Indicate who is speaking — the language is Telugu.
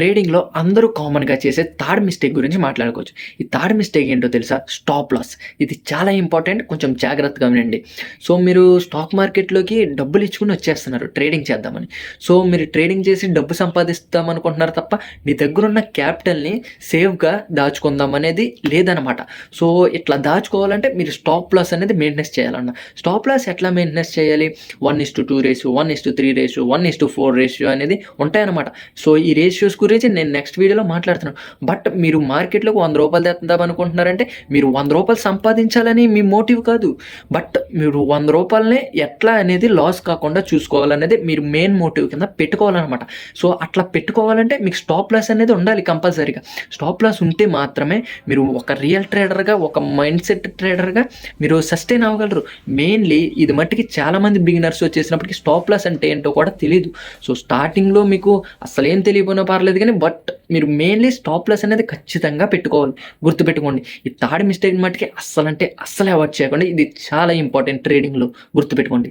Speaker 1: ట్రేడింగ్‌లో అందరూ కామన్‌గా చేసే థర్డ్ మిస్టేక్ గురించి మాట్లాడుకోవచ్చు. ఈ థర్డ్ మిస్టేక్ ఏంటో తెలుసా? Stop loss. ఇది చాలా ఇంపార్టెంట్. కొంచెం జాగ్రత్తగా వినండి. సో, మీరు స్టాక్ మార్కెట్‌లోకి డబ్బులు ఇచ్చుకొని వచ్చేస్తున్నారు ట్రేడింగ్ చేద్దామని. సో, మీరు ట్రేడింగ్ చేసి డబ్బు సంపాదిస్తాం అనుకుంటున్నారు తప్ప, మీ దగ్గరున్న క్యాపిటల్‌ని సేఫ్‌గా దాచుకుందాం అనేది లేదనమాట. సో, ఇట్లా దాచుకోవాలంటే మీరు స్టాప్ లాస్ అనేది మెయింటెనెన్స్ చేయాలన్న. స్టాప్ లాస్ ఎట్లా మెయింటెనెన్స్ చేయాలి? 1:2 రేషియో, 1:3 రేషియో, 1:4 రేషియో అనేది ఉంటాయన్నమాట. సో, ఈ రేషియోస్ గురించి నేను నెక్స్ట్ వీడియోలో మాట్లాడుతున్నాను. బట్ మీరు మార్కెట్‌లోకి రూ. 100 తెద్దాం అనుకుంటున్నారంటే, మీరు రూ. 100 సంపాదించాలని మీ మోటివ్ కాదు. బట్ మీరు రూ. 100నే ఎట్లా అనేది లాస్ కాకుండా చూసుకోవాలనేది మీరు మెయిన్ మోటివ్ కింద పెట్టుకోవాలనమాట. సో, అట్లా పెట్టుకోవాలంటే మీకు స్టాప్ లాస్ అనేది ఉండాలి కంపల్సరీగా. స్టాప్ లాస్ ఉంటే మాత్రమే మీరు ఒక రియల్ ట్రేడర్‌గా, ఒక మైండ్ సెట్ ట్రేడర్‌గా మీరు సస్టైన్ అవ్వగలరు. మెయిన్‌లీ ఇది మట్టికి చాలామంది బిగినర్స్ వచ్చేసినప్పటికి స్టాప్ లాస్ అంటే ఏంటో కూడా తెలీదు. సో, స్టార్టింగ్‌లో మీకు అస్సలేం తెలియకపోయినా పర్లేదు గానీ, బట్ మీరు మెయిన్‌లీ స్టాప్ లాస్ అనేది ఖచ్చితంగా పెట్టుకోవాలి. గుర్తుపెట్టుకోండి. ఈ థర్డ్ మిస్టేక్ మట్టికి అస్సలంటే అస్సలు అవాయిడ్ చేయకండి. ఇది చాలా ఇంపార్టెంట్ ట్రేడింగ్‌లో గుర్తుపెట్టుకోండి.